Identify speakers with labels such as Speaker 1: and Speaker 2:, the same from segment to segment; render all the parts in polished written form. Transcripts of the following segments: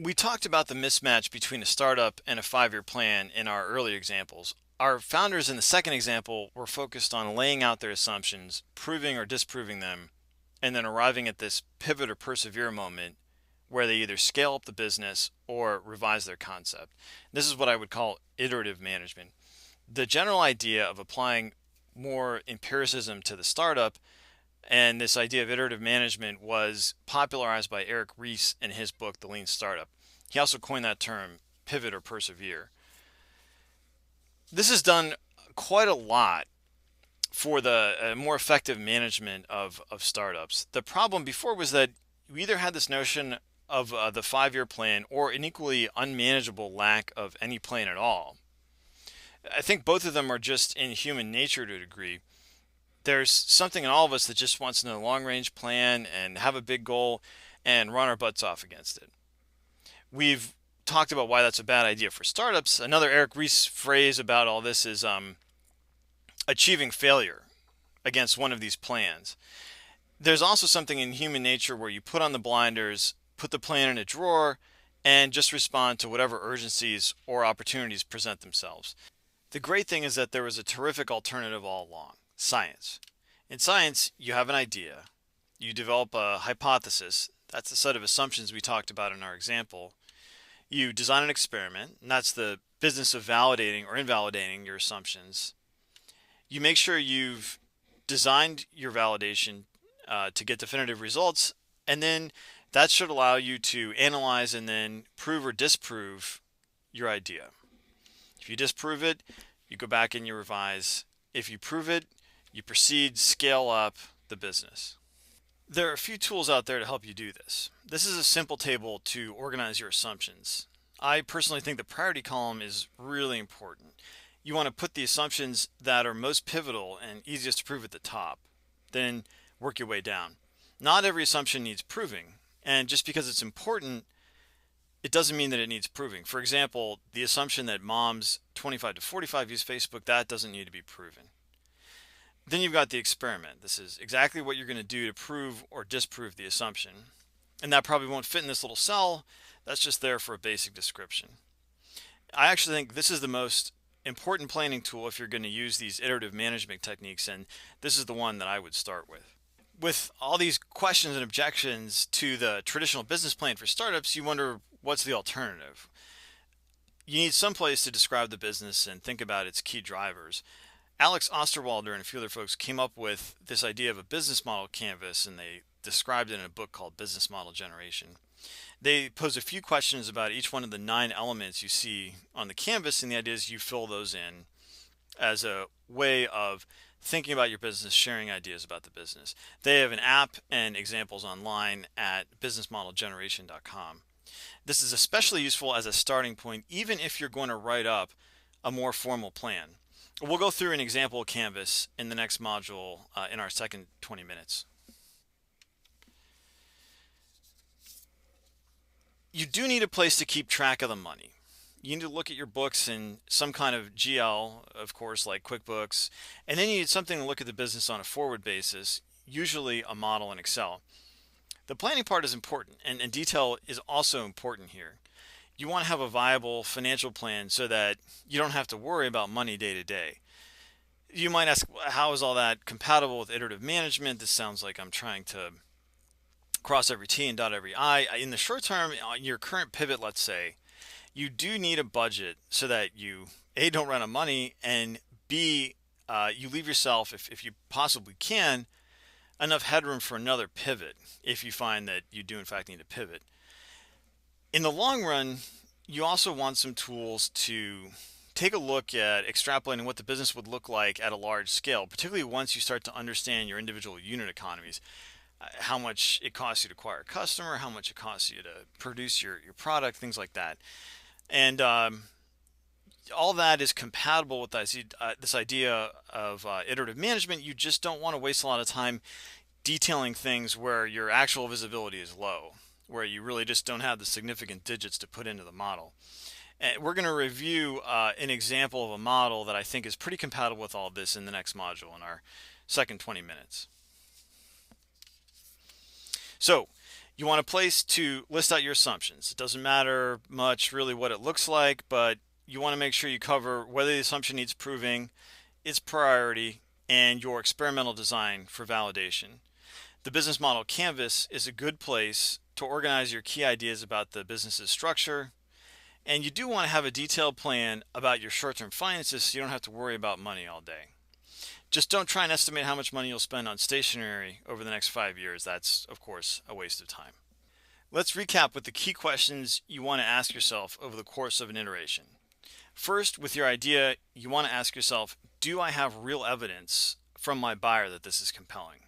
Speaker 1: We talked about the mismatch between a startup and a 5-year plan in our earlier examples. Our founders in the second example were focused on laying out their assumptions, proving or disproving them, and then arriving at this pivot or persevere moment where they either scale up the business or revise their concept. This is what I would call iterative management. The general idea of applying more empiricism to the startup and this idea of iterative management was popularized by Eric Ries in his book, The Lean Startup. He also coined that term, pivot or persevere. This is done quite a lot for the more effective management of startups. The problem before was that we either had this notion of the 5-year plan or an equally unmanageable lack of any plan at all. I think both of them are just in human nature to a degree. There's something in all of us that just wants to know a long range plan and have a big goal and run our butts off against it. We've talked about why that's a bad idea for startups. Another Eric Ries phrase about all this is achieving failure against one of these plans. There's also something in human nature where you put on the blinders, put the plan in a drawer, and just respond to whatever urgencies or opportunities present themselves. The great thing is that there was a terrific alternative all along: science. In science, you have an idea, you develop a hypothesis, that's the set of assumptions we talked about in our example. You design an experiment, and that's the business of validating or invalidating your assumptions. You make sure you've designed your validation to get definitive results, and then that should allow you to analyze and then prove or disprove your idea. If you disprove it, you go back and you revise. If you prove it, you proceed, scale up the business. There are a few tools out there to help you do this. This is a simple table to organize your assumptions. I personally think the priority column is really important. You want to put the assumptions that are most pivotal and easiest to prove at the top, then work your way down. Not every assumption needs proving, and just because it's important, it doesn't mean that it needs proving. For example, the assumption that moms 25 to 45 use Facebook, that doesn't need to be proven. Then you've got the experiment. This is exactly what you're going to do to prove or disprove the assumption. And that probably won't fit in this little cell. That's just there for a basic description. I actually think this is the most important planning tool if you're going to use these iterative management techniques, and this is the one that I would start with. With all these questions and objections to the traditional business plan for startups, you wonder, what's the alternative? You need some place to describe the business and think about its key drivers. Alex Osterwalder and a few other folks came up with this idea of a business model canvas, and they described it in a book called Business Model Generation. They pose a few questions about each one of the 9 elements you see on the canvas, and the idea is you fill those in as a way of thinking about your business, sharing ideas about the business. They have an app and examples online at businessmodelgeneration.com. This is especially useful as a starting point, even if you're going to write up a more formal plan. We'll go through an example canvas in the next module in our second 20 minutes. You do need a place to keep track of the money. You need to look at your books in some kind of GL, of course, like QuickBooks, and then you need something to look at the business on a forward basis, usually a model in Excel. The planning part is important, and detail is also important here. You want to have a viable financial plan so that you don't have to worry about money day to day. You might ask, how is all that compatible with iterative management? This sounds like I'm trying to cross every T and dot every I. In the short term, on your current pivot, let's say, you do need a budget so that you, A, don't run out of money, and B, you leave yourself, if you possibly can, enough headroom for another pivot if you find that you do in fact need a pivot. In the long run, you also want some tools to take a look at extrapolating what the business would look like at a large scale, particularly once you start to understand your individual unit economies. How much it costs you to acquire a customer, how much it costs you to produce your product, things like that. And all that is compatible with this idea of iterative management. You just don't want to waste a lot of time detailing things where your actual visibility is low, where you really just don't have the significant digits to put into the model. And we're going to review an example of a model that I think is pretty compatible with all this in the next module in our second 20 minutes. So You want a place to list out your assumptions. It doesn't matter much really what it looks like, but you want to make sure you cover whether the assumption needs proving, its priority, and your experimental design for validation. The business model canvas is a good place to organize your key ideas about the business's structure. And you do want to have a detailed plan about your short-term finances so you don't have to worry about money all day. Just don't try and estimate how much money you'll spend on stationery over the next 5 years. That's, of course, a waste of time. Let's recap with the key questions you want to ask yourself over the course of an iteration. First, with your idea, you want to ask yourself, do I have real evidence from my buyer that this is compelling?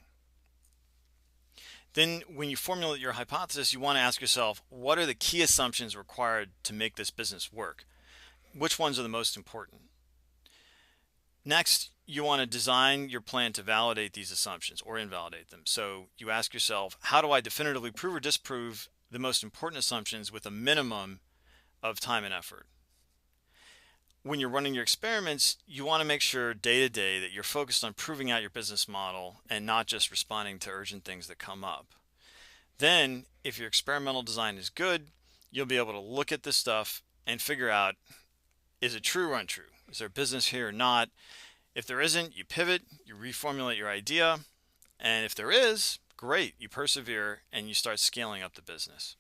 Speaker 1: Then, when you formulate your hypothesis, you want to ask yourself, what are the key assumptions required to make this business work? Which ones are the most important? Next, you want to design your plan to validate these assumptions or invalidate them. So you ask yourself, how do I definitively prove or disprove the most important assumptions with a minimum of time and effort? When you're running your experiments, you want to make sure day to day that you're focused on proving out your business model and not just responding to urgent things that come up. Then, if your experimental design is good, you'll be able to look at this stuff and figure out, is it true or untrue? Is there business here or not? If there isn't, you pivot, you reformulate your idea, and if there is, great, you persevere and you start scaling up the business.